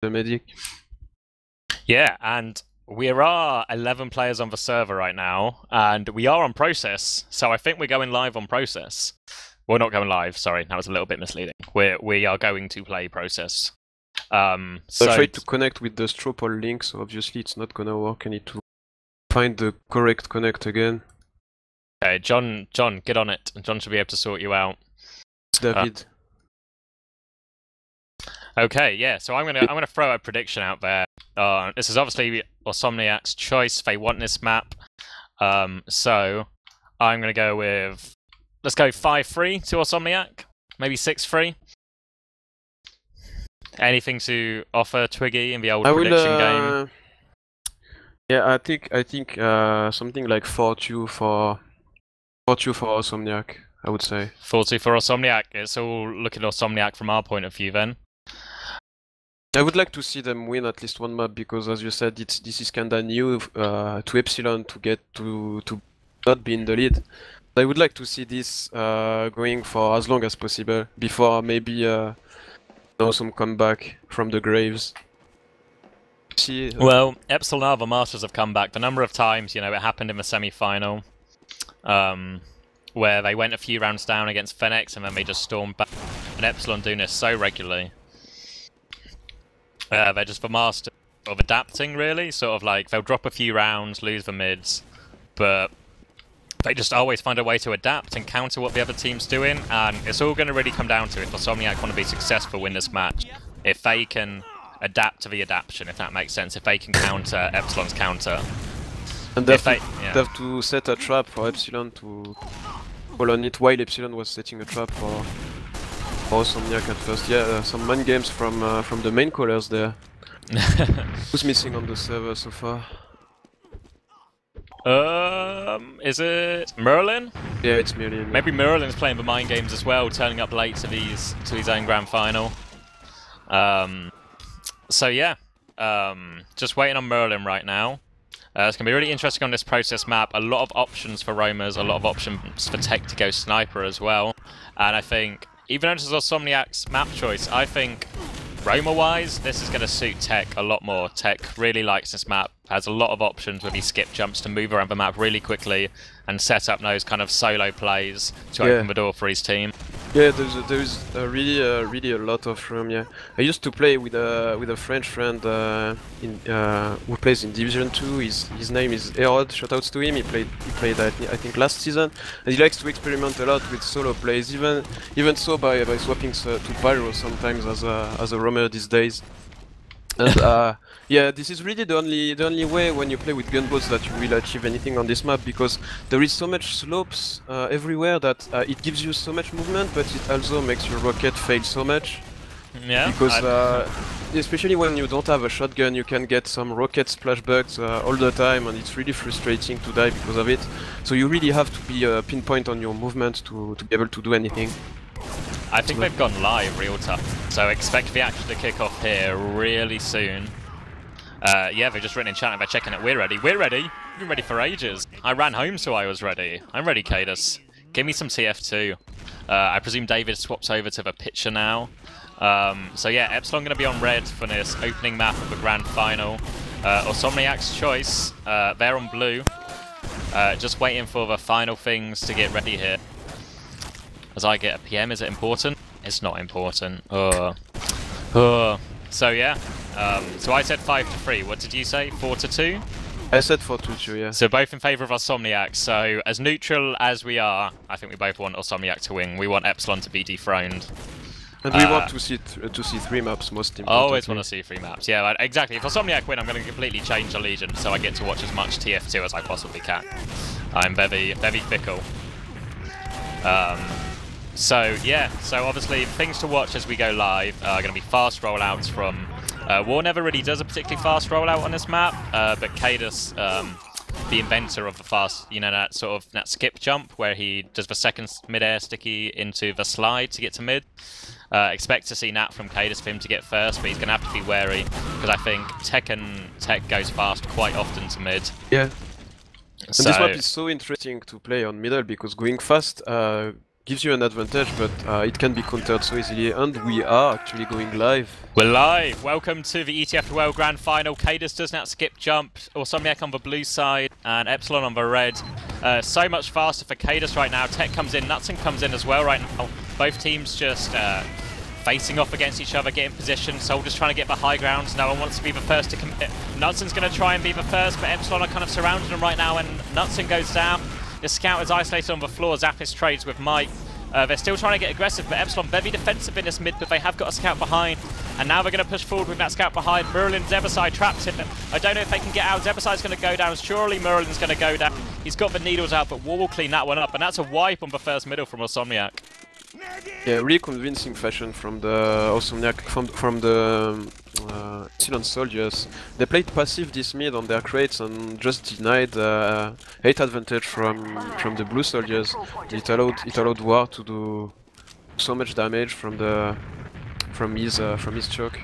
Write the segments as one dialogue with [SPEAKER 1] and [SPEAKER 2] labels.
[SPEAKER 1] the medic.
[SPEAKER 2] Yeah, and we are 11 players on the server right now, and we are on process, so I think we're going live on process. We're not going live, sorry, that was a little bit misleading. We are going to play process.
[SPEAKER 1] I tried to connect with the Stropol link, so obviously it's not gonna work. I need to find the correct connect again.
[SPEAKER 2] Okay, John, get on it. John should be able to sort you out.
[SPEAKER 1] It's David.
[SPEAKER 2] Okay, yeah. So I'm gonna throw a prediction out there. This is obviously Awsomniac's choice. They want this map. So I'm gonna go with, let's go 5-3 to Awsomniac, maybe 6-3. Anything to offer, Twiggy, in the old prediction game?
[SPEAKER 1] Yeah, I think something like 4-2 for Awsomniac, I would say.
[SPEAKER 2] 4-2 for Awsomniac. It's all looking at Awsomniac from our point of view then.
[SPEAKER 1] I would like to see them win at least one map because, as you said, this is kinda new to Epsilon to get to not be in the lead. I would like to see this going for as long as possible before maybe some comeback from the graves. See,
[SPEAKER 2] well, Epsilon are the masters of comeback. The number of times, it happened in the semi-final, where they went a few rounds down against Fenix and then they just stormed back. And Epsilon doing this so regularly. They're just the master of adapting, really. Sort of like, they'll drop a few rounds, lose the mids, but they just always find a way to adapt and counter what the other team's doing, and it's all going to really come down to if Awsomniac want to be successful in this match. If they can adapt to the adaption, if that makes sense, if they can counter Epsilon's counter.
[SPEAKER 1] And they have to set a trap for Epsilon to fall on it while Epsilon was setting a trap for Awsomniac at first. Yeah, some mind games from the main callers there. Who's missing on the server so far?
[SPEAKER 2] Is it Merlin?
[SPEAKER 1] Yeah, it's Merlin. Yeah.
[SPEAKER 2] Maybe Merlin's playing the mind games as well, turning up late to his own grand final. So yeah, just waiting on Merlin right now. It's gonna be really interesting on this process map. A lot of options for roamers, a lot of options for Tech to go sniper as well. And I think, even though this is Awsomniac's map choice, I think roamer-wise, this is going to suit Tech a lot more. Tech really likes this map, has a lot of options with his skip jumps to move around the map really quickly and set up those kind of solo plays to open the door for his team. Yeah,
[SPEAKER 1] there's really a lot of room. Yeah, I used to play with a French friend who plays in Division 2. His name is Herod. Shoutouts to him. He played I think last season, and he likes to experiment a lot with solo plays. Even so by swapping to Pyro sometimes as a roamer these days. And yeah, this is really the only way when you play with gunboats that you will achieve anything on this map, because there is so much slopes everywhere that it gives you so much movement, but it also makes your rocket fail so much.
[SPEAKER 2] Yeah.
[SPEAKER 1] Because especially when you don't have a shotgun, you can get some rocket splashbacks all the time, and it's really frustrating to die because of it. So you really have to be pinpoint on your movement to be able to do anything.
[SPEAKER 2] I think they've gone live real time, so expect the action to kick off here really soon. Yeah, they've just written in chat and they're checking it. We're ready. We're ready. We've been ready for ages. I ran home so I was ready. I'm ready, Cadus. Give me some TF2. I presume David swaps over to the pitcher now. So yeah, Epsilon going to be on red for this opening map of the grand final. Awsomniac's choice. They're on blue. Just waiting for the final things to get ready here. As I get a PM, is it important? It's not important. So yeah, so I said 5-3. What did you say? 4-2?
[SPEAKER 1] I said 4-2, yeah.
[SPEAKER 2] So both in favour of Awsomniac. So as neutral as we are, I think we both want Awsomniac to win. We want Epsilon to be dethroned.
[SPEAKER 1] And we want to see 3 maps, most importantly.
[SPEAKER 2] Always want to see 3 maps, yeah, exactly. If Awsomniac win, I'm going to completely change the Legion, so I get to watch as much TF2 as I possibly can. I'm very, very fickle. So yeah, so obviously things to watch as we go live are going to be fast rollouts from... War never really does a particularly fast rollout on this map, but Cadus, the inventor of the fast, that skip jump where he does the second mid-air sticky into the slide to get to mid. Expect to see Nat from Cadus for him to get first, but he's going to have to be wary because I think Tech goes fast quite often to mid.
[SPEAKER 1] Yeah. And this map is so interesting to play on middle because going fast gives you an advantage, but it can be countered so easily, and we are actually going live.
[SPEAKER 2] We're live! Welcome to the ETF2L Grand Final. Cadus does not skip jump, Awsomniac on the blue side, and Epsilon on the red. So much faster for Cadus right now. Tech comes in, Nutson comes in as well right now. Both teams just facing off against each other, getting position. Soldiers trying to get the high grounds. No one wants to be the first to commit. Nutson's going to try and be the first, but Epsilon are kind of surrounding him right now, and Nutson goes down. The scout is isolated on the floor. Zappis trades with Mike. They're still trying to get aggressive, but Epsilon very defensive in this mid, but they have got a scout behind. And now they're going to push forward with that scout behind. Merlin, Zebasai trapped him. I don't know if they can get out. Zebasai's going to go down. Surely Merlin's going to go down. He's got the needles out, but War will clean that one up. And that's a wipe on the first middle from Awsomniac.
[SPEAKER 1] Yeah, really convincing fashion from the Awsomniac, from the Epsilon soldiers. They played passive this mid on their crates and just denied 8 advantage from the blue soldiers. It allowed War to do so much damage from his choke.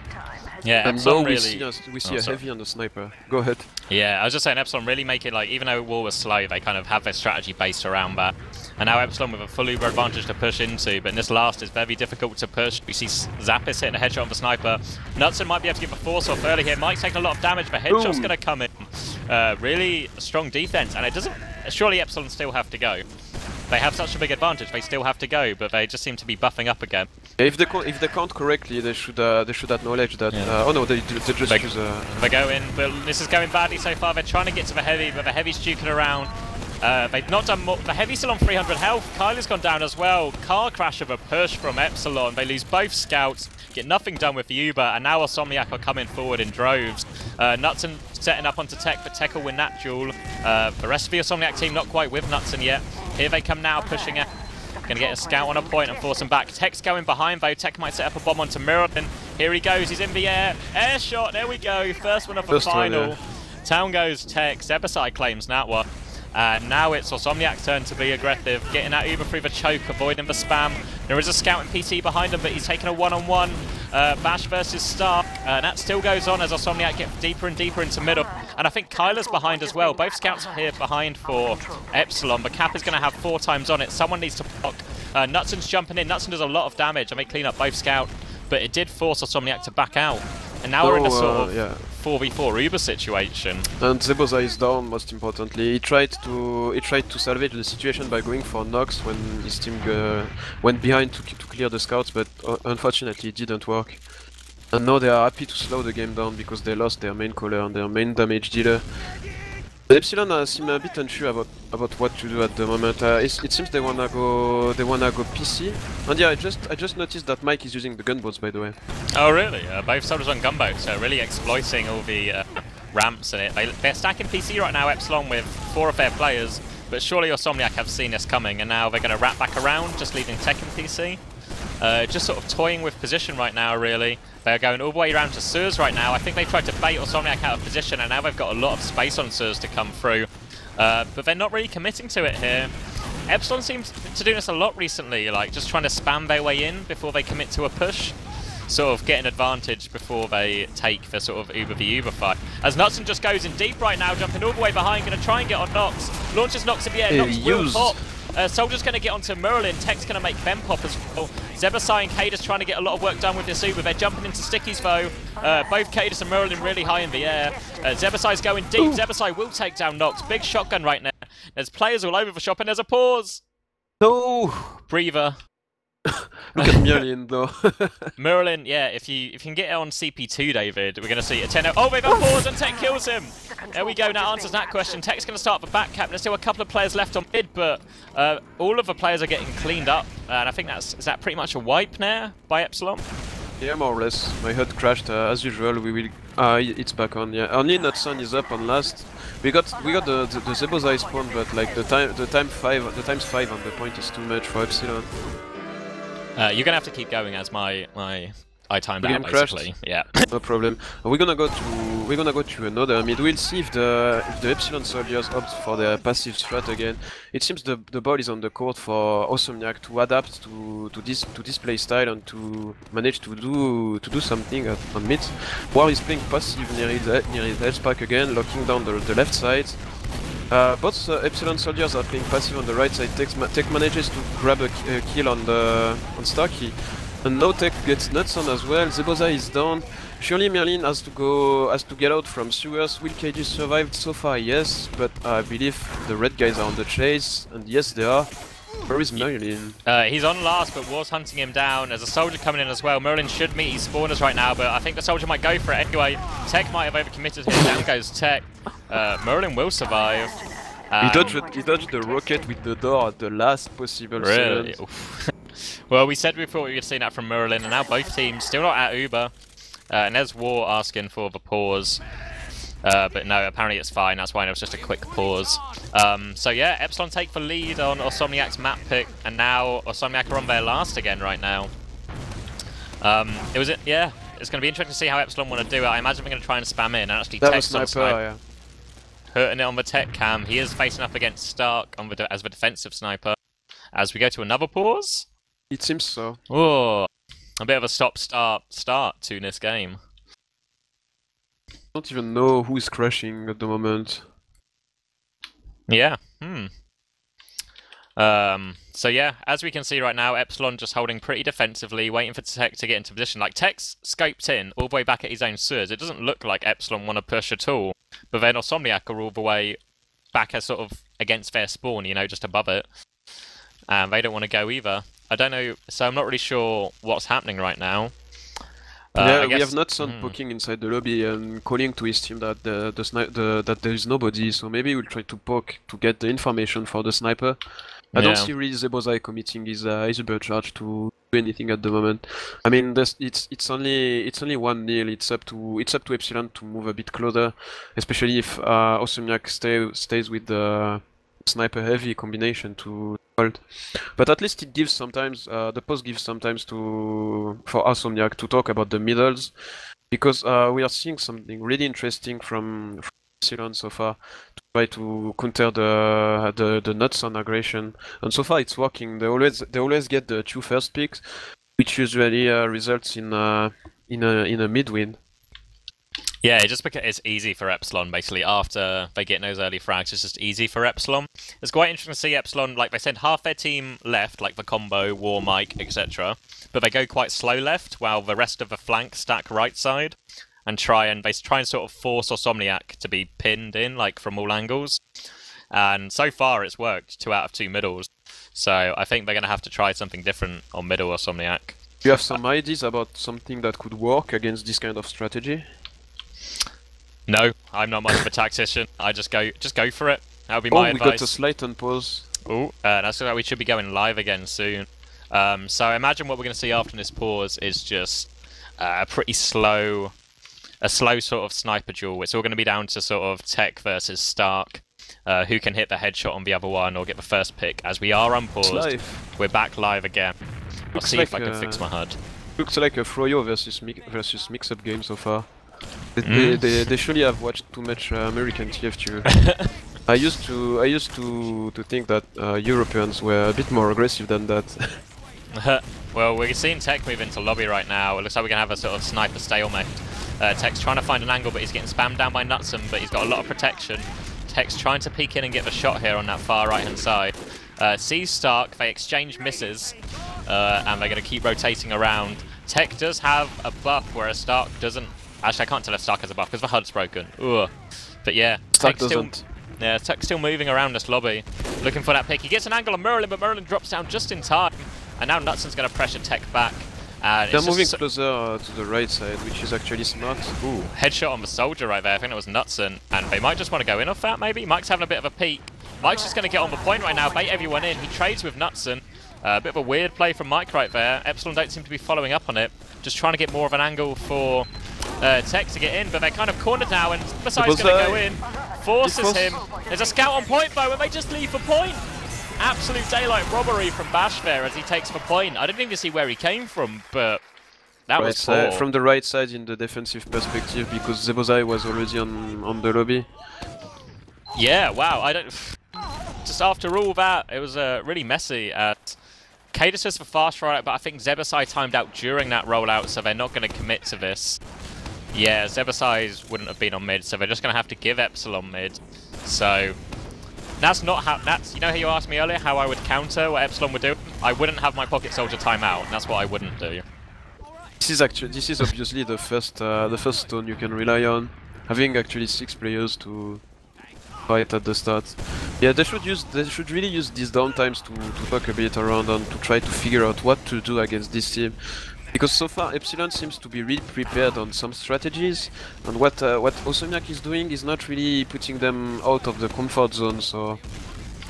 [SPEAKER 2] Yeah,
[SPEAKER 1] and
[SPEAKER 2] Epsilon
[SPEAKER 1] now
[SPEAKER 2] really...
[SPEAKER 1] we see a heavy on the sniper. Go ahead.
[SPEAKER 2] Yeah, I was just saying Epsilon really make it like, even though War was slow, they kind of have their strategy based around that. And now Epsilon with a full Uber advantage to push into, but in this last is very difficult to push. We see Zappis hitting a headshot on the sniper. Nutson might be able to get the force off early here. Mike's taking a lot of damage, but headshot's going to come in. Really strong defense, and it doesn't... Surely Epsilon still have to go. They have such a big advantage, they still have to go, but they just seem to be buffing up again.
[SPEAKER 1] Yeah, if they count correctly, they should acknowledge that. Yeah. Oh no, they just use.
[SPEAKER 2] They go in, but this is going badly so far. They're trying to get to the heavy, but the heavy's juking around. They've not done more. The heavy's still on 300 health. Kyler's gone down as well. Car crash of a push from Epsilon. They lose both scouts, get nothing done with the Uber, and now Awsomniac are coming forward in droves. Nutson setting up onto Tech, but Tech will win that duel. The rest of the Awsomniac team not quite with Nutson yet. Here they come now, pushing it. Going to get a scout on a point and force him back. Tech's going behind though. Tech might set up a bomb onto Merlin. Here he goes, he's in the air. Air shot, there we go. First one of the final. One, yeah. Down goes Tech. Zebasai claims that one. Now it's Awsomniac's turn to be aggressive, getting that Uber through the choke, avoiding the spam. There is a scout and PT behind him, but he's taking a one-on-one. Bash versus Stark, and that still goes on as Awsomniac get deeper and deeper into middle. And I think Kyler's behind as well. Both scouts are here behind for Epsilon, but Cap is going to have 4 times on it. Someone needs to block. Nutson's jumping in. Nutson does a lot of damage, and they clean up both scouts, but it did force Awsomniac to back out. And now we're in a sort of 4v4 Uber situation. And
[SPEAKER 1] Zeboza is down, most importantly. He tried to salvage the situation by going for Nox when his team went behind to clear the scouts, but unfortunately it didn't work. And now they are happy to slow the game down because they lost their main caller and their main damage dealer. But Epsilon seem a bit unsure about what to do at the moment. It seems they wanna go PC. And yeah, I just noticed that Mike is using the gunboats, by the way.
[SPEAKER 2] Oh really? Both soldiers on gunboats, really exploiting all the ramps in it. They're stacking PC right now, Epsilon, with 4 of their players. But surely Awsomniac have seen this coming, and now they're going to wrap back around, just leaving Tech and PC. Just sort of toying with position right now, really. They're going all the way around to Surs right now. I think they tried to bait Awsomniac out of position, and now they've got a lot of space on Surs to come through. But they're not really committing to it here. Epsilon seems to do this a lot recently, like just trying to spam their way in before they commit to a push. Sort of get an advantage before they take the sort of Uber v Uber fight. As Nutson just goes in deep right now, jumping all the way behind, going to try and get on Nox. Launches Nox in the air, Nox will pop. Soldier's going to get onto Merlin, Tech's going to make them pop as well. Zebasai and Cadus trying to get a lot of work done with this Uber. They're jumping into stickies though. Both Cadus and Merlin really high in the air. Zebasai's going deep. Ooh. Zebasai will take down Nox. Big shotgun right now. There's players all over the shop and there's a pause.
[SPEAKER 1] No!
[SPEAKER 2] Breather.
[SPEAKER 1] Look at Merlin though.
[SPEAKER 2] Merlin, yeah, if you can get it on CP2, David, we're going to see a 10-0. Oh, they've had pause and Tech kills him. There we go, that answers that question. Tech's going to start the back cap. There's still a couple of players left on mid, but all of the players are getting cleaned up. And I think is that pretty much a wipe now by Epsilon?
[SPEAKER 1] Yeah, more or less. My HUD crashed as usual. We will. It's back on. Yeah, only Nutson is up on last. We got the Zebozai spawn, but like the times 5 on the point is too much for Epsilon.
[SPEAKER 2] You're gonna have to keep going as my I timed out basically.
[SPEAKER 1] Crashed.
[SPEAKER 2] Yeah.
[SPEAKER 1] No problem. We're gonna go to another mid. We'll see if the Epsilon soldiers opt for their passive strat again. It seems the ball is on the court for Awsomniac to adapt to this play style and to manage to do something on mid. War is playing passive near his health pack again, locking down the left side. Both Epsilon soldiers are playing passive on the right side. Tech manages to grab a kill on Starkey, and now Tech gets nuts on as well. Zeboza is down. Surely Merlin has to get out from sewers. Will KG survived so far? Yes, but I believe the red guys are on the chase, and yes they are. Where is Merlin?
[SPEAKER 2] He's on last, but was hunting him down. There's a soldier coming in as well. Merlin should meet his spawners right now, but I think the soldier might go for it anyway. Tech might have overcommitted here. Down goes Tech. Merlin will survive.
[SPEAKER 1] He dodged the rocket with the door at the last possible
[SPEAKER 2] really? Well, we said we thought we would see that from Merlin, and now both teams still not at Uber. And there's War asking for the pause. But no, apparently it's fine, that's why it was just a quick pause. So yeah, Epsilon take the lead on Awsomniac's map pick, and now Awsomniac are on their last again right now. Yeah, it's going to be interesting to see how Epsilon want to do it. I imagine we're going to try and spam in and actually text on sniper. Yeah. Hurting it on the tech cam. He is facing up against Stark on as the defensive sniper. As we go to another pause?
[SPEAKER 1] It seems so.
[SPEAKER 2] Oh, a bit of a stop-start to this game.
[SPEAKER 1] I don't even know who is crashing at the moment.
[SPEAKER 2] Yeah. So yeah, as we can see right now, Epsilon just holding pretty defensively, waiting for Tech to get into position. Like, Tech's scoped in all the way back at his own sewers. It doesn't look like Epsilon want to push at all. But then Awsomniac are all the way back as sort of against their spawn, you know, just above it. And they don't want to go either. I don't know, so I'm not really sure what's happening right now.
[SPEAKER 1] Yeah, we have Nutson poking inside the lobby and calling to his team that that there is nobody, so maybe we'll try to poke to get the information for the sniper. I don't see really Zeboza committing his Uber charge to do anything at the moment. I mean, it's only 1-0. It's up to Epsilon to move a bit closer, especially if Awsomniac stays with the sniper heavy combination to hold. But at least it gives sometimes the post gives sometimes for Awsomniac to talk about the middles, because we are seeing something really interesting from Epsilon so far to try to counter the nuts on aggression, and so far it's working. They always get the 2 first picks, which usually results in a mid win.
[SPEAKER 2] Yeah, just because it's easy for Epsilon, basically. After they get those early frags, it's just easy for Epsilon. It's quite interesting to see Epsilon, like they said, half their team left, like the combo, War Mike, etc. But they go quite slow left, while the rest of the flank stack right side, and try and sort of force Awsomniac to be pinned in, like from all angles. And so far it's worked, 2 out of 2 middles. So I think they're going to have to try something different on middle Awsomniac.
[SPEAKER 1] Do you have some ideas about something that could work against this kind of strategy?
[SPEAKER 2] No, I'm not much of a tactician. I just go for it. That would be my advice.
[SPEAKER 1] We got a slight unpause.
[SPEAKER 2] Oh, that's why we should be going live again soon. So I imagine what we're going to see after this pause is just a slow sort of sniper duel. It's all going to be down to sort of Tech versus Stark, who can hit the headshot on the other one or get the first pick. As we are unpaused, we're back live again. I'll see if I can fix my HUD.
[SPEAKER 1] Looks like a Froyo versus mix-up game so far. They surely have watched too much American TF2. I used to think that Europeans were a bit more aggressive than that.
[SPEAKER 2] Well, we're seeing Tech move into lobby right now. It looks like we're going to have a sort of sniper stalemate. Tech's trying to find an angle, but he's getting spammed down by Nutson, but he's got a lot of protection. Tech's trying to peek in and get the shot here on that far right-hand side. Sees Stark, they exchange misses, and they're going to keep rotating around. Tech does have a buff, whereas Stark doesn't. Actually, I can't tell if Stark has a buff because the HUD's broken. Ugh. But yeah, Tech's still moving around this lobby, looking for that pick. He gets an angle on Merlin, but Merlin drops down just in time. And now Nutson's going to pressure Tech back. And
[SPEAKER 1] they're moving closer to the right side, which is actually smart.
[SPEAKER 2] Ooh, headshot on the soldier right there. I think that was Nutson. And they might just want to go in off that, maybe. Mike's having a bit of a peek. Mike's just going to get on the point right now, bait everyone in. He trades with Nutson. A bit of a weird play from Mike right there. Epsilon don't seem to be following up on it. Just trying to get more of an angle for Tech to get in, but they're kind of cornered now, and Messiah's going to go in. Forces him. There's a scout on point, though, and they just leave the point. Absolute daylight robbery from Bash there as he takes the point. I didn't even see where he came from, but that was poor.
[SPEAKER 1] From the right side in the defensive perspective, because Zebozai was already on the lobby.
[SPEAKER 2] Yeah, wow. Just after all that, it was really messy. Cadus is for fast rollout, but I think Zebasai timed out during that rollout, so they're not going to commit to this. Yeah, Zebasai wouldn't have been on mid, so they're just going to have to give Epsilon mid. So That's not how. That's, you know how you asked me earlier how I would counter what Epsilon would do. I wouldn't have my pocket soldier time out. That's what I wouldn't do.
[SPEAKER 1] This is obviously the first stone you can rely on. Having actually 6 players to fight at the start. Yeah, they should really use these downtimes to talk a bit around and to try to figure out what to do against this team. Because so far Epsilon seems to be really prepared on some strategies, and what Awsomniac is doing is not really putting them out of the comfort zone. So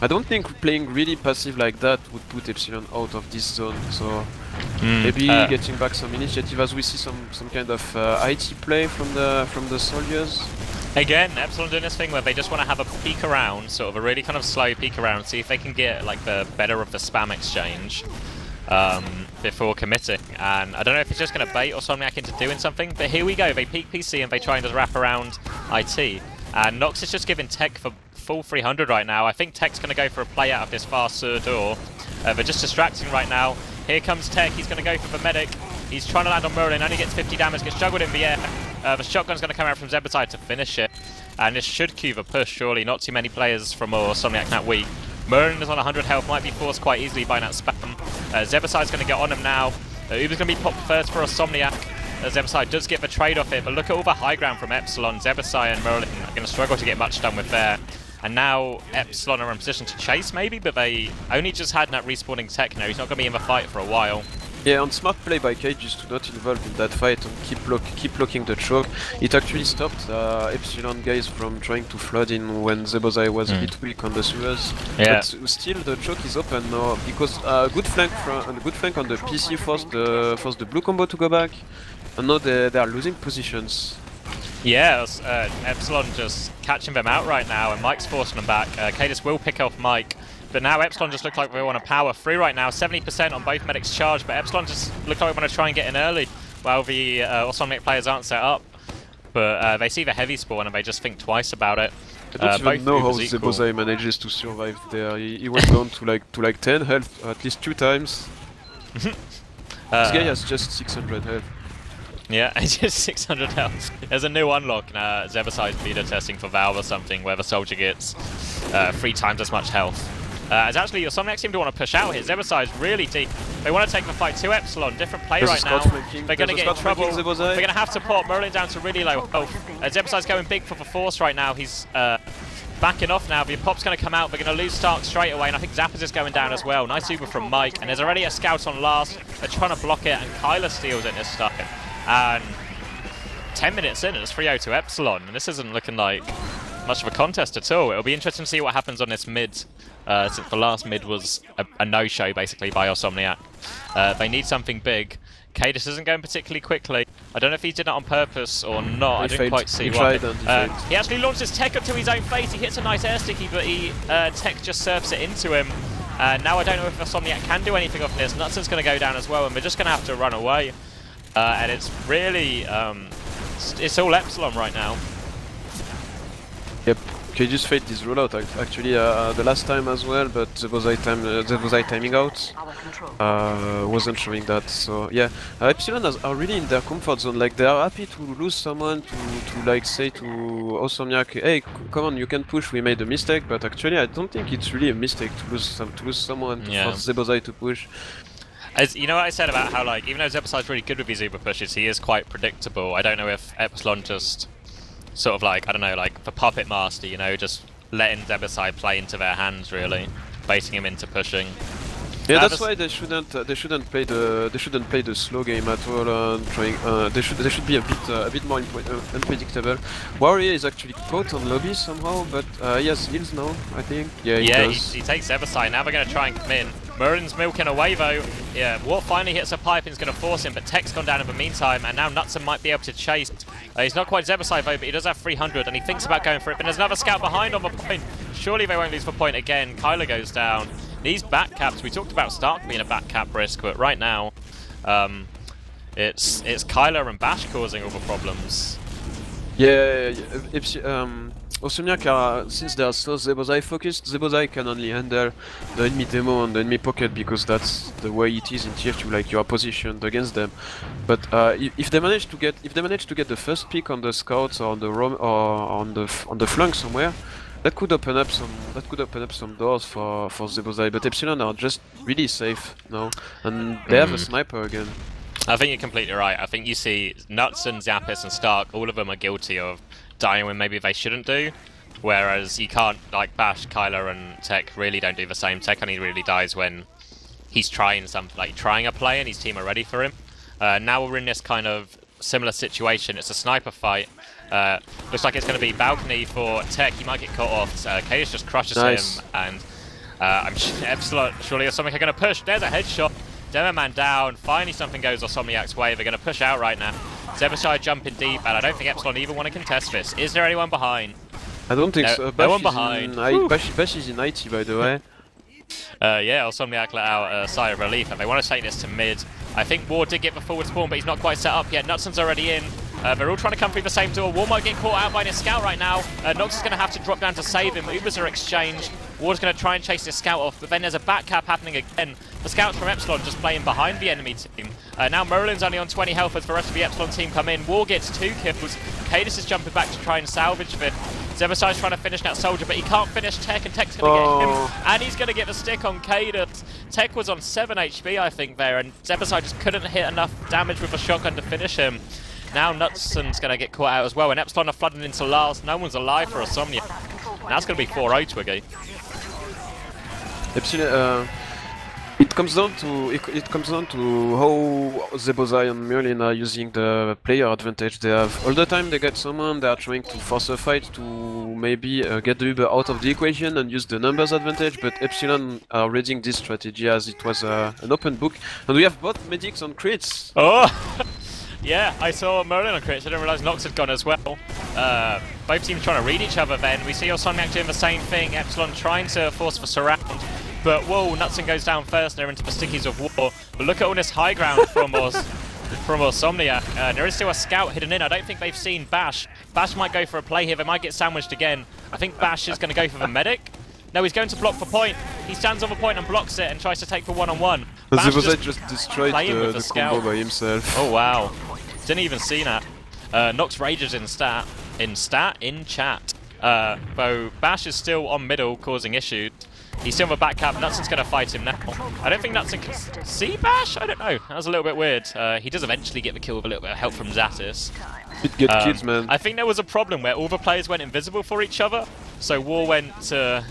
[SPEAKER 1] I don't think playing really passive like that would put Epsilon out of this zone. So maybe getting back some initiative as we see some kind of IT play from the soldiers.
[SPEAKER 2] Again, Epsilon doing this thing where they just want to have a peek around, sort of a really kind of slow peek around, see if they can get like the better of the spam exchange before committing. And I don't know if it's just going to bait Osmomniac into doing something, but here we go. They peek PC and they try and just wrap around IT. And Nox is just giving Tech for full 300 right now. I think Tech's going to go for a play out of this far sur door. They're just distracting right now. Here comes Tech. He's going to go for the medic. He's trying to land on Merlin, only gets 50 damage, gets juggled in the air. The shotgun's going to come out from Zebaside to finish it. And this should cue the push, surely. Not too many players from Awsomniac that weak. Merlin is on 100 health, might be forced quite easily by that spam. Zebaside's going to get on him now. Uber's going to be popped first for Awsomniac. Zebaside does get the trade off here, but look at all the high ground from Epsilon. Zebaside and Merlin are going to struggle to get much done with there. And now Epsilon are in position to chase maybe, but they only just had that respawning Tech now. He's not going to be in the fight for a while. Yeah, and smart play by Cage is to not involve in that fight and keep blocking the choke. It actually stopped Epsilon guys from trying to flood in when Zebosai was a bit weak on the sewers. Yeah. But still the choke is open now because good flank on the PC forced the blue combo to go back, and now they are losing positions. Yeah, Epsilon just catching them out right now, and Mike's forcing them back. Cadis will pick off Mike. But now Epsilon just look like they want to power through right now. 70% on both medics charged, but Epsilon just look like they want to try and get in early while the Awsomniac players aren't set up. But they see the heavy spawn and they just think twice about it.
[SPEAKER 1] I don't even know how Zebosai manages to survive there. He went down to like 10 health at least 2 times. This guy has just 600 health.
[SPEAKER 2] Yeah, it's just 600 health. There's a new unlock now, Zebaside's beta testing for Valve or something, where the soldier gets 3 times as much health. As actually, Awsomniac seem to want to push out here. Zebaside's really deep. They want to take the fight to Epsilon. Different play right now. They're going to get in trouble. They're going to have to port Merlin down to really low health. Zebaside's going big for the force right now. He's backing off now. The pop's going to come out. They're going to lose Stark straight away, and I think Zappa's is going down as well. Nice Uber from Mike, and there's already a scout on last. They're trying to block it, and Kyler steals it this time. And 10 minutes in, it's 3-0 to Epsilon, and this isn't looking like much of a contest at all. It'll be interesting to see what happens on this mid, since the last mid was a no-show basically by Awsomniac. They need something big. Cadis isn't going particularly quickly. I don't know if he did that on purpose or not. I didn't quite see why. He actually launches his tech up to his own face. He hits a nice air sticky, but tech just surfs it into him. Now I don't know if Awsomniac can do anything off this. Nutson's going to go down as well, and we're just going to have to run away. And it's really, it's all Epsilon right now. Yep, Cage's fate is rolled out actually the last time as well, but Zebosai timing out wasn't showing that. So yeah, Epsilon are really in their comfort zone. Like they are happy to lose someone to like say to Awsomniac, hey, come on, you can push. We made a mistake, but actually I don't think it's really a mistake to lose someone to force Zebosai to push. As you know what I said about how, like, even though Zebaside's really good with his Uber pushes, he is quite predictable. I don't know if Epsilon just sort of like, I don't know, like the puppet master, you know, just letting Zebaside play into their hands really, baiting him into pushing. Yeah, that's why they shouldn't play the slow game at all. And they should be a bit more unpredictable. Warrior is actually caught on lobby somehow, but he has heals now, I think. Yeah, he takes Zebaside. Now they're going to try and come in. Merlin's milking away though. Yeah, Wart finally hits a pipe and is going to force him, but Tech's gone down in the meantime, and now Nutson might be able to chase. He's not quite Zebaside though, but he does have 300, and he thinks about going for it, but there's another scout behind on the point. Surely they won't lose the point again. Kyler goes down. These back caps, we talked about Stark being a back cap risk, but right now, it's Kyler and Bash causing all the problems. Yeah, Awsomniac, since they are so Zebosai focused, Zebosai can only handle the enemy demo and the enemy pocket because that's the way it is in TF2. Like you are positioned against them. But if they manage to get the first pick on the scouts or on the on the flank somewhere,
[SPEAKER 1] That could open up some doors for Zebozai, but Epsilon are just really safe now, and they have a sniper again.
[SPEAKER 2] I think you're completely right. I think you see Nuts and Zappis and Stark, all of them are guilty of dying when maybe they shouldn't do. Whereas you can't, like Bash, Kyler and Tech really don't do the same. Tech only really dies when he's trying a play and his team are ready for him. Now we're in this kind of similar situation. It's a sniper fight. Looks like it's going to be balcony for Tech. He might get caught off. Kadis just crushes him, and Epsilon, surely something are going to push. There's a headshot. Demo man down. Finally something goes Awsomniac's way. They're going to push out right now. Zebashai jumping deep, and I don't think Epsilon even want to contest this. Is there anyone behind?
[SPEAKER 1] I don't think so.
[SPEAKER 2] No one behind.
[SPEAKER 1] Bash is in IT, by the way.
[SPEAKER 2] Yeah, Awsomniac let out a sigh of relief, and they want to take this to mid. I think War did get the forward spawn, but he's not quite set up yet. Nutson's already in. They're all trying to come through the same door. War might get caught out by his scout right now. Nox is going to have to drop down to save him. Ubers are exchanged. War's going to try and chase this scout off, but then there's a back cap happening again. The scouts from Epsilon just playing behind the enemy team. Now Merlin's only on 20 health as the rest of the Epsilon team come in. War gets 2 kills. Kadis is jumping back to try and salvage this. Zebasai's trying to finish that soldier, but he can't finish Tech, and Tech's going to get him. And he's going to get the stick on Kadis. Tech was on 7 HP, I think, there, and Zebasai just couldn't hit enough damage with a shotgun to finish him. Now Nutson's going to get caught out as well, and Epsilon are flooding into last. No one's alive for Awsomniac. Now it's going to be 4-0 Twiggy.
[SPEAKER 1] Epsilon, it comes down to how Zebozai and Merlin are using the player advantage they have. All the time they get someone, they are trying to force a fight to maybe get the Uber out of the equation and use the numbers advantage, but Epsilon are reading this strategy as it was an open book. And we have both medics on crits.
[SPEAKER 2] Oh! Yeah, I saw Merlin on crits. I didn't realise Nox had gone as well. Both teams trying to read each other then. We see Awsomniac doing the same thing. Epsilon trying to force the surround. But whoa, Nutson goes down first. They're into the stickies of War. But look at all this high ground from Awsomniac. There is still a scout hidden in. I don't think they've seen Bash. Bash might go for a play here. They might get sandwiched again. I think Bash is going to go for the medic. No, he's going to block for point. He stands on the point and blocks it and tries to take the one-on-one.
[SPEAKER 1] Bash just destroyed the combo by himself.
[SPEAKER 2] Oh wow. Didn't even see that. Nox rages in chat. Though Bash is still on middle causing issues. He's still on the back cap. Nutson's going to fight him now. I don't think Nutson can see Bash? I don't know. That was a little bit weird. He does eventually get the kill with a little bit of help from Zatis.
[SPEAKER 1] Good kids, man.
[SPEAKER 2] I think there was a problem where all the players went invisible for each other. So War went to,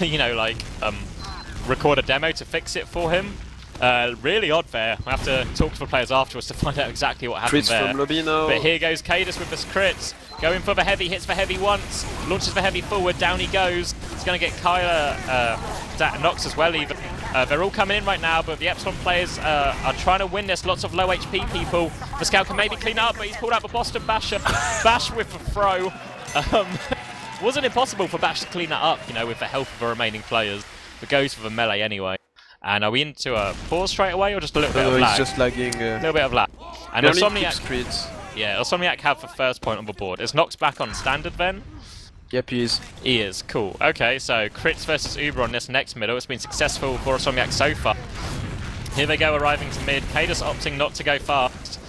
[SPEAKER 2] you know, like, record a demo to fix it for him. Really odd there. I have to talk to the players afterwards to find out exactly what happened there.
[SPEAKER 1] From lobby now.
[SPEAKER 2] But here goes Kadis with the crits. Going for the heavy, hits the heavy once. Launches the heavy forward, down he goes. He's going to get Kyler, Nox as well even. They're all coming in right now, but the Epsilon players are trying to win this. Lots of low HP people. The scout can maybe clean up, but he's pulled out the Boston Basher. Bash with the throw. Wasn't impossible for Bash to clean that up, you know, with the health of the remaining players. But goes for the melee anyway. And are we into a pause straight away, or just a little bit of lag?
[SPEAKER 1] He's just lagging.
[SPEAKER 2] A little bit of lag. And
[SPEAKER 1] Awsomniac,
[SPEAKER 2] yeah, Awsomniac have the first point on the board. Is Nox back on standard then?
[SPEAKER 1] Yep, he is.
[SPEAKER 2] He is, cool. Okay, so crits versus Uber on this next middle. It's been successful for Awsomniac so far. Here they go, arriving to mid. Kadis opting not to go fast.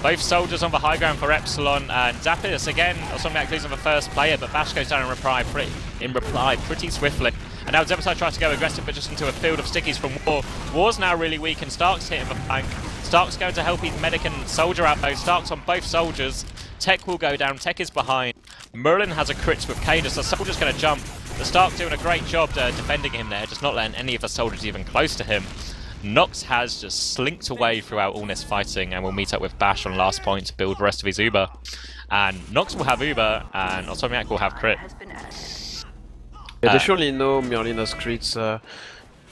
[SPEAKER 2] Both soldiers on the high ground for Epsilon, and Zappis again. Awsomniac losing the first player, but Bash goes down in reply pretty swiftly. And now Zebasai tries to go aggressive, but just into a field of stickies from War. War's now really weak, and Stark's hitting the flank. Stark's going to help his medic and soldier out though. Stark's on both soldiers. Tech will go down. Tech is behind. Merlin has a crits with Kadis. The soldier's going to jump. The Stark doing a great job defending him there, just not letting any of the soldiers even close to him. Nox has just slinked away throughout all this fighting, and will meet up with Bash on last point to build the rest of his Uber. And Nox will have Uber, and Awsomniac will have crit.
[SPEAKER 1] Yeah, they surely know Merlin has crits.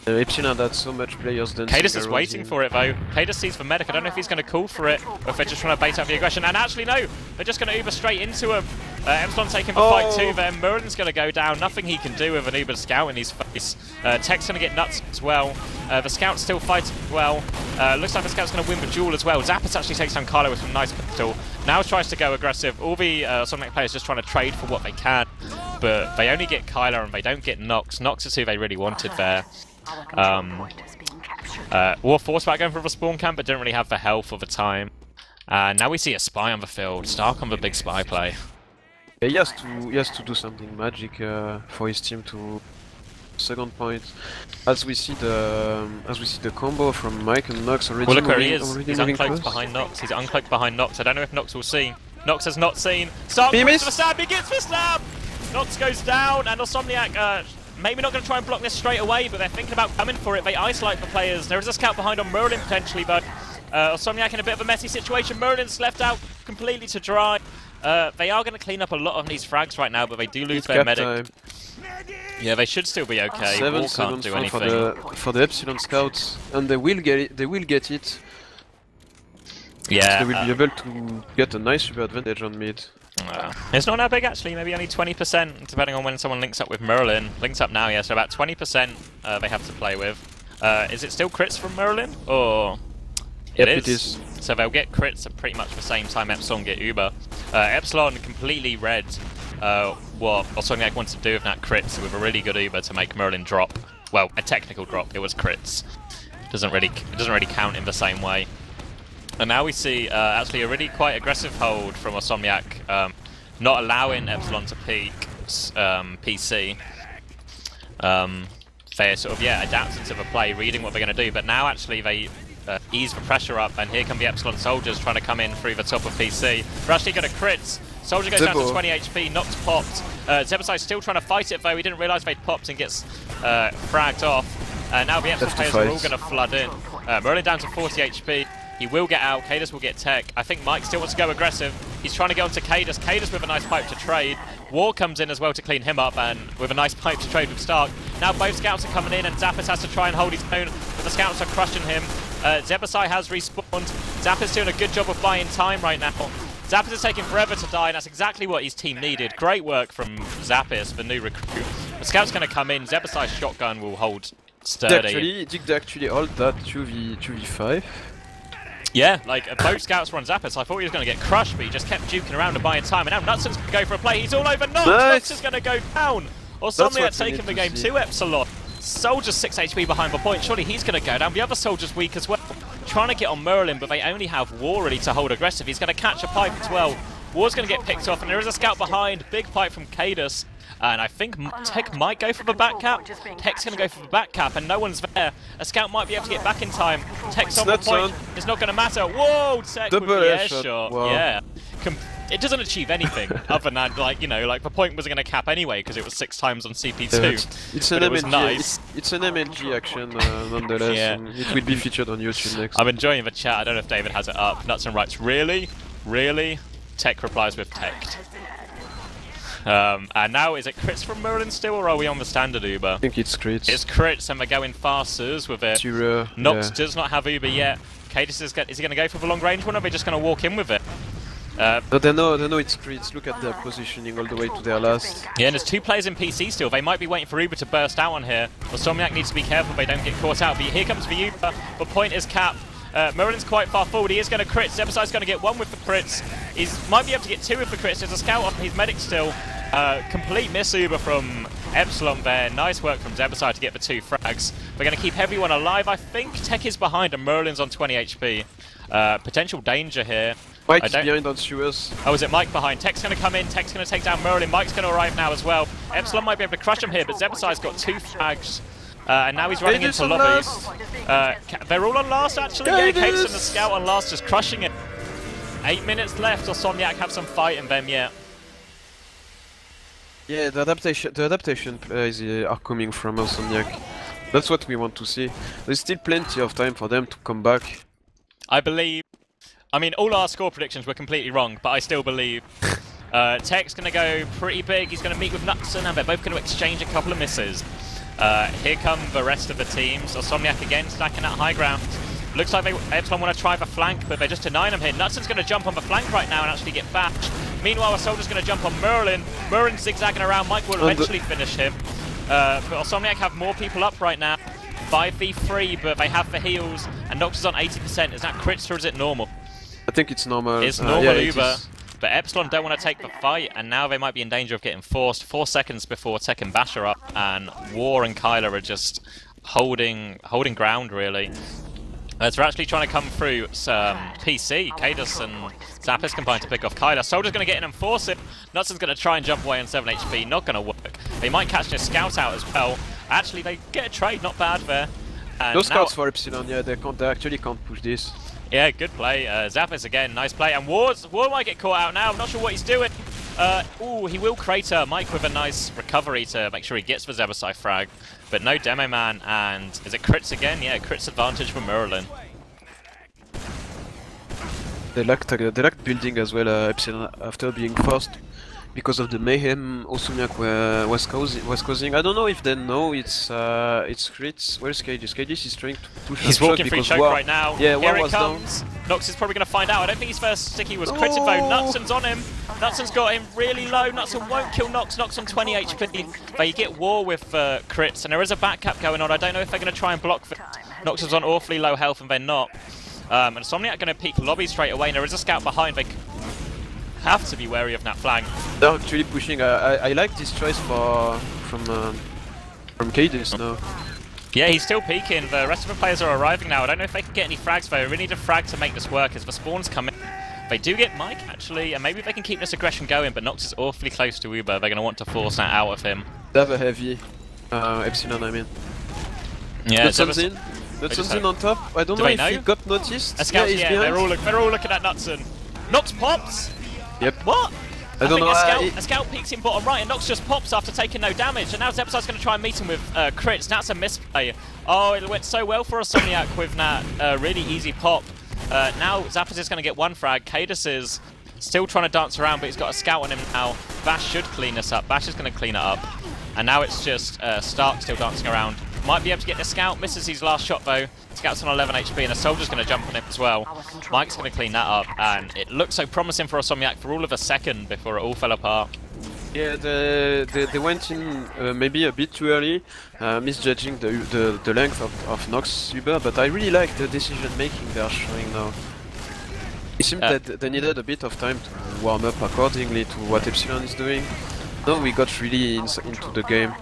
[SPEAKER 1] Epsilon had so much players dancing.
[SPEAKER 2] Kadis is waiting for it though. Kadis sees the medic. I don't know if he's going to call for it, or if they're just trying to bait out the aggression. And actually no, they're just going to Uber straight into him. Epsilon taking the fight too then. Merlin's going to go down. Nothing he can do with an Uber scout in his face. Tech's going to get nuts as well. The scout's still fighting well. Looks like the scout's going to win the duel as well. Zappis actually takes down Kylo with some nice pistol. Now tries to go aggressive. All the Awsomniac players just trying to trade for what they can. But they only get Kylo and they don't get Nox. Nox is who they really wanted there. War forced back going for the spawn camp, but didn't really have the health or the time. Now we see a spy on the field. Stark on the big spy play.
[SPEAKER 1] Yeah, he has to do something magic for his team to second point. As we see the combo from Mike and Nox already.
[SPEAKER 2] Well, look where he
[SPEAKER 1] moving,
[SPEAKER 2] is.
[SPEAKER 1] already
[SPEAKER 2] He's
[SPEAKER 1] moving
[SPEAKER 2] uncloaked
[SPEAKER 1] close.
[SPEAKER 2] behind Nox. He's uncloaked behind Nox. I don't know if Nox will see. Nox has not seen. Stark
[SPEAKER 1] He
[SPEAKER 2] goes for
[SPEAKER 1] missed.
[SPEAKER 2] stab. He gets for stab. Nox goes down, and Awsomniac maybe not going to try and block this straight away, but they're thinking about coming for it. They isolate the players. There is a scout behind on Merlin potentially, but Awsomniac in a bit of a messy situation. Merlin's left out completely to dry. They are going to clean up a lot of these frags right now, but they do lose their medic.
[SPEAKER 1] Time.
[SPEAKER 2] Yeah, they should still be okay.
[SPEAKER 1] 7
[SPEAKER 2] War can't do anything.
[SPEAKER 1] for the Epsilon scouts, and they will get it. They will get it.
[SPEAKER 2] Yeah,
[SPEAKER 1] So they will be able to get a nice super advantage on mid.
[SPEAKER 2] It's not that big actually, maybe only 20% depending on when someone links up with Merlin. Links up now, yeah, so about 20% they have to play with. Is it still crits from Merlin? Or
[SPEAKER 1] Yep,
[SPEAKER 2] it
[SPEAKER 1] it is.
[SPEAKER 2] So they'll get crits at pretty much the same time Epsilon get Uber. Epsilon completely read what Awsomniac wants to do with that crits with a really good Uber to make Merlin drop. Well, a technical drop, it was crits. It doesn't really count in the same way. And now we see actually a really quite aggressive hold from Awsomniac, not allowing Epsilon to peek PC. They're sort of, yeah, adapting to the play, reading what they're going to do, but now actually they ease the pressure up, and here come the Epsilon soldiers trying to come in through the top of PC. They're actually going to crits. Soldier goes down to 20 HP, Nox popped. Zebasai's still trying to fight it though, he didn't realise they'd popped and gets fragged off. Now the Epsilon players are all going to flood in. Merlin down to 40 HP. He will get out, Cadus will get tech. I think Mike still wants to go aggressive. He's trying to get onto Cadus. Cadus with a nice pipe to trade. War comes in as well to clean him up, and with a nice pipe to trade with Stark. Now both scouts are coming in, and Zappis has to try and hold his own, but the scouts are crushing him. Zebasai has respawned. Zappis doing a good job of buying time right now. Zappis is taking forever to die, and that's exactly what his team needed. Great work from Zappis, the new recruit. The scout's going to come in. Zebasai's shotgun will hold sturdy.
[SPEAKER 1] Did they actually hold that 2v5?
[SPEAKER 2] Yeah, like both scouts were on Zappis. I thought he was going to get crushed, but he just kept juking around and buying time. And now Nutson's going to go for a play. He's all over Nox. Nox is going to go down. Awsomniac taking the game to Epsilon. Soldier's 6 HP behind the point. Surely he's going to go down. The other soldier's weak as well. Trying to get on Merlin, but they only have War really to hold aggressive. He's going to catch a pipe as well. War's going to get picked off, and there is a scout behind. Big pipe from Cadus. And I think Tech might go for the back cap. Tech's going to go for the back cap, and no one's there. A scout might be able to get back in time. Tech's on the point. It's not going to matter. Whoa, Tech with the air shot. Wow. Yeah. It doesn't achieve anything other than, like, you know, like the point was going to cap anyway because it was 6 times on CP2.
[SPEAKER 1] It's an MLG. Nice. It's an MLG action nonetheless.
[SPEAKER 2] Yeah.
[SPEAKER 1] And it will be featured on YouTube next.
[SPEAKER 2] I'm enjoying the chat. I don't know if David has it up. Nutson writes, really? Really? Tech replies with tech. And now, is it crits from Merlin still, or are we on the standard Uber?
[SPEAKER 1] I think it's crits.
[SPEAKER 2] It's crits, and we're going fasters with it. Nox does not have Uber yet. Cadus is he going to go for the long range one, or are they just going to walk in with it?
[SPEAKER 1] But they know it's crits. Look at their positioning all the way to their last.
[SPEAKER 2] Yeah, and there's 2 players in PC still. They might be waiting for Uber to burst out on here. Awsomniac needs to be careful they don't get caught out. But here comes the Uber. The point is capped. Merlin's quite far forward. He is going to crit. Zebasai's going to get 1 with the crits. He might be able to get 2 with the crits. There's a scout off his medic still. Complete miss Uber from Epsilon there. Nice work from Zebasai to get the 2 frags. We're going to keep everyone alive. I think Tech is behind and Merlin's on 20 HP. Potential danger here.
[SPEAKER 1] Mike is behind on Sewers.
[SPEAKER 2] Oh, is it Mike behind? Tech's going to come in. Tech's going to take down Merlin. Mike's going to arrive now as well. Epsilon might be able to crush him here, but Zebasai's got 2 frags. And now he's running into lobbies. They're all on last, actually. Yeah, Cadus and the scout on last, just crushing it. 8 minutes left. Awsomniac have some fight in them yet.
[SPEAKER 1] Yeah, the adaptation plays are coming from Awsomniac. That's what we want to see. There's still plenty of time for them to come back.
[SPEAKER 2] I believe. I mean, all our score predictions were completely wrong, but I still believe. Tech's going to go pretty big. He's going to meet with Nutson, and they're both going to exchange a couple of misses. Here come the rest of the teams. Awsomniac again stacking at high ground. Looks like Epsilon want to try the flank, but they're just denying him here. Nutson's going to jump on the flank right now and actually get bashed. Meanwhile, a soldier's going to jump on Merlin. Merlin's zigzagging around. Mike will eventually finish him. But Awsomniac have more people up right now. 5v3, but they have the heals. And Nox is on 80%. Is that crits or is it normal?
[SPEAKER 1] I think it's normal.
[SPEAKER 2] It's normal Uber. But Epsilon don't want to take the fight, and now they might be in danger of getting forced. 4 seconds before Tech and Bash are up, and War and Kyler are just holding ground, really. As we're actually trying to come through PC, Cadus and Zappis combined to pick off Kyler. Soldier's going to get in and force it. Nutson's going to try and jump away on 7 HP, not going to work. They might catch their scout out as well. Actually, they get a trade, not bad there. And
[SPEAKER 1] no scouts for Epsilon, yeah, they actually can't push this.
[SPEAKER 2] Yeah, good play. Zappis again, nice play. And War might get caught out now, I'm not sure what he's doing. Ooh, he will crater Mike with a nice recovery to make sure he gets the Zebasai frag. But no Demo Man, and is it crits again? Yeah, crits advantage for Merlin.
[SPEAKER 1] They lacked building as well, Epsilon, after being forced because of the mayhem Awsomniac was causing. I don't know if they know it's crits. Where's Cadis? Cadis is trying to push.
[SPEAKER 2] He's walking through choke right now.
[SPEAKER 1] Yeah,
[SPEAKER 2] here
[SPEAKER 1] War
[SPEAKER 2] it comes. Down. Nox is probably going to find out. I don't think his first sticky was critted though. Nutson's on him. Nutson's got him really low. Nutson won't kill Nox. Nox on 20 HP. But you get War with crits, and there is a back cap going on. I don't know if they're going to try and block this. Nox is on awfully low health, and they're not. And Osmomniac going to peek lobby straight away, and there is a scout behind. They have to be wary of that flank.
[SPEAKER 1] They're actually pushing. I like this choice from Cadis now.
[SPEAKER 2] Yeah, he's still peeking. The rest of the players are arriving now. I don't know if they can get any frags though. We really need a frag to make this work as the spawns come in. They do get Mike actually, and maybe they can keep this aggression going, but Nox is awfully close to Uber. They're going to want to force that out of him.
[SPEAKER 1] They have a heavy Epsilon, I mean.
[SPEAKER 2] Yeah,
[SPEAKER 1] Nutson's in. Nutson's in on top. I don't know if he got noticed.
[SPEAKER 2] A scout,
[SPEAKER 1] yeah,
[SPEAKER 2] they're all looking at Nutson. Nox pops!
[SPEAKER 1] Yep.
[SPEAKER 2] What?
[SPEAKER 1] I don't know.
[SPEAKER 2] A scout peeks in bottom right, and Nox just pops after taking no damage. And now Zebasai's going to try and meet him with crits. That's a misplay. Oh, it went so well for Awsomniac with that really easy pop. Now Zappis is going to get one frag. Cadus is still trying to dance around, but he's got a scout on him now. Bash should clean this up. Bash is going to clean it up. And now it's just Stark still dancing around. Might be able to get the scout. Misses his last shot though. Scout's on 11 HP, and a soldier's going to jump on him as well. Mike's going to clean that up, and it looked so promising for Awsomniac for all of a second before it all fell apart.
[SPEAKER 1] Yeah, they went in maybe a bit too early, misjudging the length of Nox Uber, but I really like the decision making they are showing now. It seemed that they needed a bit of time to warm up accordingly to what Epsilon is doing. Now we got really into the game.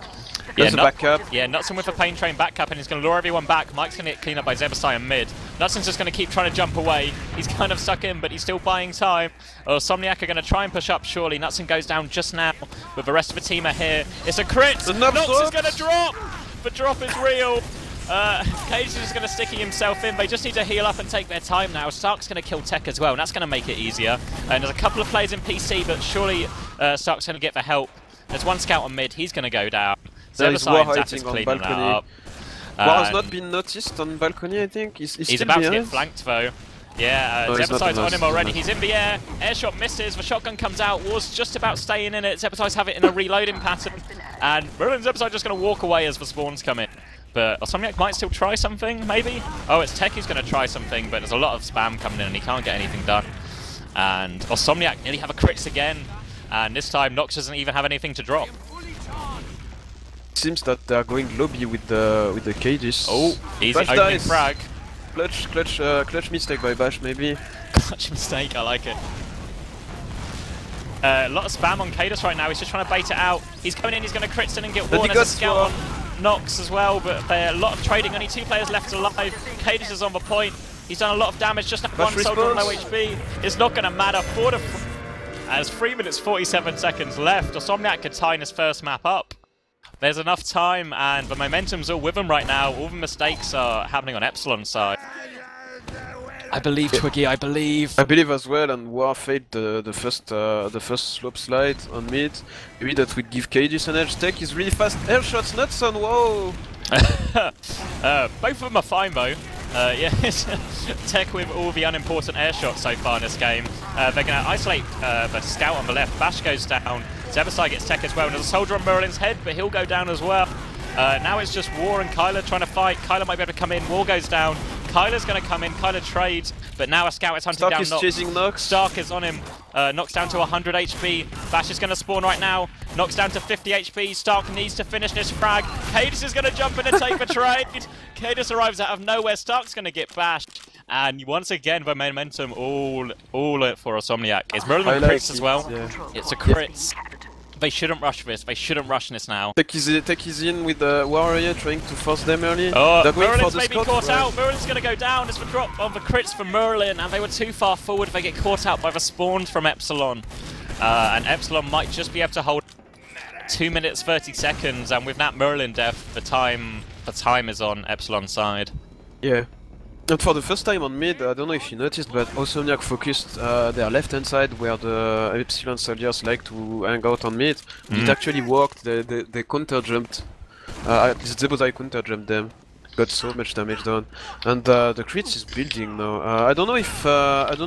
[SPEAKER 1] There's a backup.
[SPEAKER 2] Yeah, Nutson with a pain train backup, and he's going to lure everyone back. Mike's going to get cleaned up by Zebasai in mid. Nutson's just going to keep trying to jump away. He's kind of stuck in, but he's still buying time. Awsomniac are going to try and push up, surely. Nutson goes down just now, but the rest of the team are here. It's a crit! Nox is going to drop! The drop is real! Cage is just going to sticky himself in. They just need to heal up and take their time now. Stark's going to kill Tech as well, and that's going to make it easier. And there's a couple of players in PC, but surely Stark's going to get the help. There's one scout on mid, he's going to go down.
[SPEAKER 1] There is War hiding
[SPEAKER 2] is
[SPEAKER 1] on balcony. War has not been noticed on balcony, I think. He's
[SPEAKER 2] about to get flanked though. Yeah, Zebasai's on him already. He's in the air. Airshot misses. The shotgun comes out. War's just about staying in it. Zebasai's have it in a reloading pattern. And Merlin Zebasai just going to walk away as the spawns come in. But Awsomniac might still try something, maybe? Oh, it's Tech who's going to try something, but there's a lot of spam coming in and he can't get anything done. And Awsomniac nearly have a crits again. And this time Nox doesn't even have anything to drop.
[SPEAKER 1] Seems that they are going lobby with the cages.
[SPEAKER 2] Oh, easy opening frag.
[SPEAKER 1] Clutch mistake by Bash maybe.
[SPEAKER 2] Clutch mistake, I like it. A lot of spam on Cadus right now. He's just trying to bait it out. He's coming in. He's going to crit in and get War. There's a scout on Nox as well, but a lot of trading. Only 2 players left alive. Cadus is on the point. He's done a lot of damage. Just now, one soldier on low HP. It's not going to matter. As 3 minutes 47 seconds left, Awsomniac could tie his first map up. There's enough time, and the momentum's all with them right now. All the mistakes are happening on Epsilon's side. I believe, Twiggy, I believe.
[SPEAKER 1] I believe as well, and War failed the first slope slide on mid. Maybe that would give Cadis an edge. Tech is really fast. Airshots, Nutson, whoa!
[SPEAKER 2] Both of them are fine though. Yeah, Tech with all the unimportant airshots so far in this game. They're going to isolate the scout on the left. Bash goes down. Zebasai gets Tech as well. And there's a soldier on Merlin's head, but he'll go down as well. Now it's just War and Kyler trying to fight. Kyler might be able to come in. War goes down. Kyler's going to come in. Kyler trades, but now a scout is hunting down Nox.
[SPEAKER 1] Stark is chasing Nox.
[SPEAKER 2] Stark is on him. Nox down to 100 HP. Bash is going to spawn right now. Nox down to 50 HP. Stark needs to finish this frag. Cadus is going to jump in and take the trade. Cadus arrives out of nowhere. Stark's going to get bashed. And once again, the momentum all for Awsomniac. It's Merlin crits as well. Yeah. It's a crits. They shouldn't rush this. They shouldn't rush this now.
[SPEAKER 1] Tech is in with the warrior trying to force them early.
[SPEAKER 2] Oh,
[SPEAKER 1] They're going
[SPEAKER 2] Merlin's
[SPEAKER 1] for the
[SPEAKER 2] maybe
[SPEAKER 1] Scott,
[SPEAKER 2] caught
[SPEAKER 1] right?
[SPEAKER 2] out. Merlin's going to go down. It's the drop on the crits from Merlin, and they were too far forward. They get caught out by the spawns from Epsilon. And Epsilon might just be able to hold 2 minutes 30 seconds, and with that Merlin death, the time is on Epsilon's side.
[SPEAKER 1] Yeah. And for the first time on mid, I don't know if you noticed, but Awsomniac focused their left-hand side where the Epsilon soldiers like to hang out on mid. It actually worked. They counter-jumped. Zebozai counter-jumped them. Got so much damage done. And the crits is building now. I don't know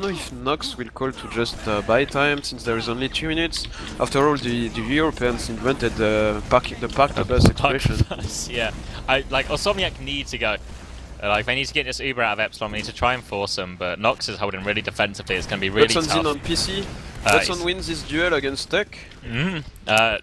[SPEAKER 1] if Nox will call to just buy time since there is only 2 minutes. After all, the Europeans invented the park the bus expression.
[SPEAKER 2] Yeah, like Awsomniac need to go. Like, they need to get this Uber out of Epsilon, we need to try and force them, but Nox is holding really defensively, it's going to be really tough.
[SPEAKER 1] In on PC, Hudson wins this duel against Tech.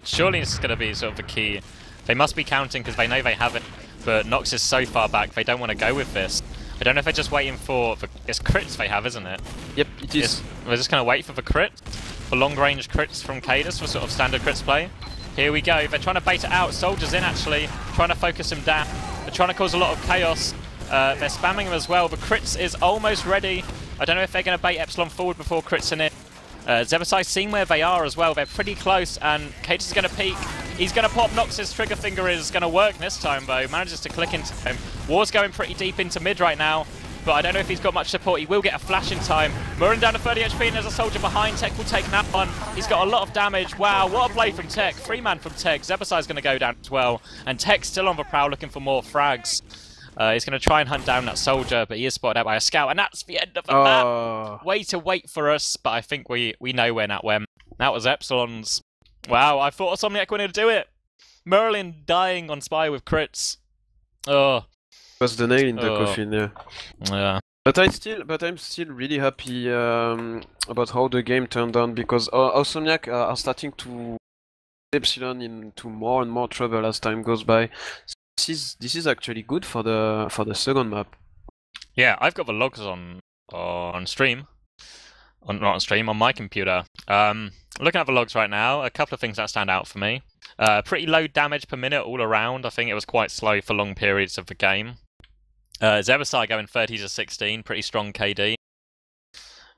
[SPEAKER 2] Surely this is going to be sort of the key. They must be counting because they know they have it, but Nox is so far back, they don't want to go with this. I don't know if they're just waiting for it's crits they have, isn't it?
[SPEAKER 1] Yep, it is.
[SPEAKER 2] We're just going to wait for the crit, for long-range crits from Cadus, for sort of standard crits play. Here we go, they're trying to bait it out, Soldiers in actually, trying to focus him down. They're trying to cause a lot of chaos. They're spamming him as well, but Crits is almost ready. I don't know if they're going to bait Epsilon forward before Crits in it. Zebasai's seen where they are as well, they're pretty close, and Cadus is going to peek. He's going to pop, Nox's trigger finger is going to work this time though, manages to click into him. War's going pretty deep into mid right now, but I don't know if he's got much support. He will get a flash in time. Murin down to 30 HP and there's a soldier behind. Tech will take that one. He's got a lot of damage. Wow, what a play from Tech. 3-man from Tech. Zebasai's going to go down as well, and Tech's still on the prowl looking for more frags. He's going to try and hunt down that soldier, but he is spotted out by a scout, and that's the end of the map. Way to wait for us, but I think we know where that went. That was Epsilon's. Wow, I thought Awsomniac were going to do it. Merlin dying on Spy with crits. Oh.
[SPEAKER 1] Was the nail in the coffin, yeah.
[SPEAKER 2] Yeah.
[SPEAKER 1] But I'm still really happy about how the game turned out, because Awsomniac are starting to Epsilon into more and more trouble as time goes by. This is actually good for the second map.
[SPEAKER 2] Yeah, I've got the logs on stream. Not on stream, on my computer. Looking at the logs right now, a couple of things that stand out for me. Pretty low damage per minute all around. I think it was quite slow for long periods of the game. Zebasai going 30 to 16, pretty strong KD.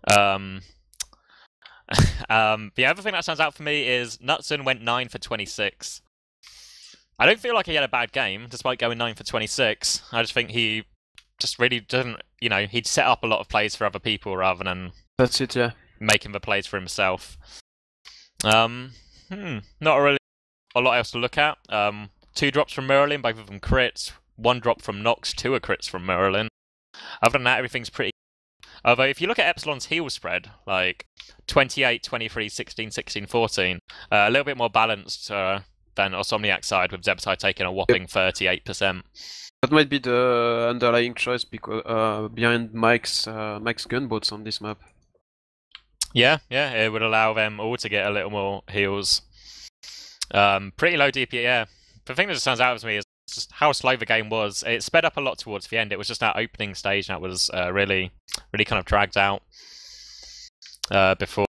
[SPEAKER 2] The other thing that stands out for me is Nutson went 9 for 26. I don't feel like he had a bad game, despite going 9 for 26. I just think he just really didn't, he'd set up a lot of plays for other people rather than
[SPEAKER 1] that's it, yeah,
[SPEAKER 2] making the plays for himself. Not really a lot else to look at. 2 drops from Merlin, both of them crits. 1 drop from Nox, 2 are crits from Merlin. Other than that, everything's pretty. Although if you look at Epsilon's heal spread, like 28, 23, 16, 16, 14, a little bit more balanced than Awsomniac's side, with Zebasai taking a whopping 38%.
[SPEAKER 1] That might be the underlying choice because behind Mike's gunboats on this map.
[SPEAKER 2] Yeah, it would allow them all to get a little more heals. Pretty low DP, yeah. The thing that stands out to me is just how slow the game was. It sped up a lot towards the end. It was just that opening stage that was really kind of dragged out before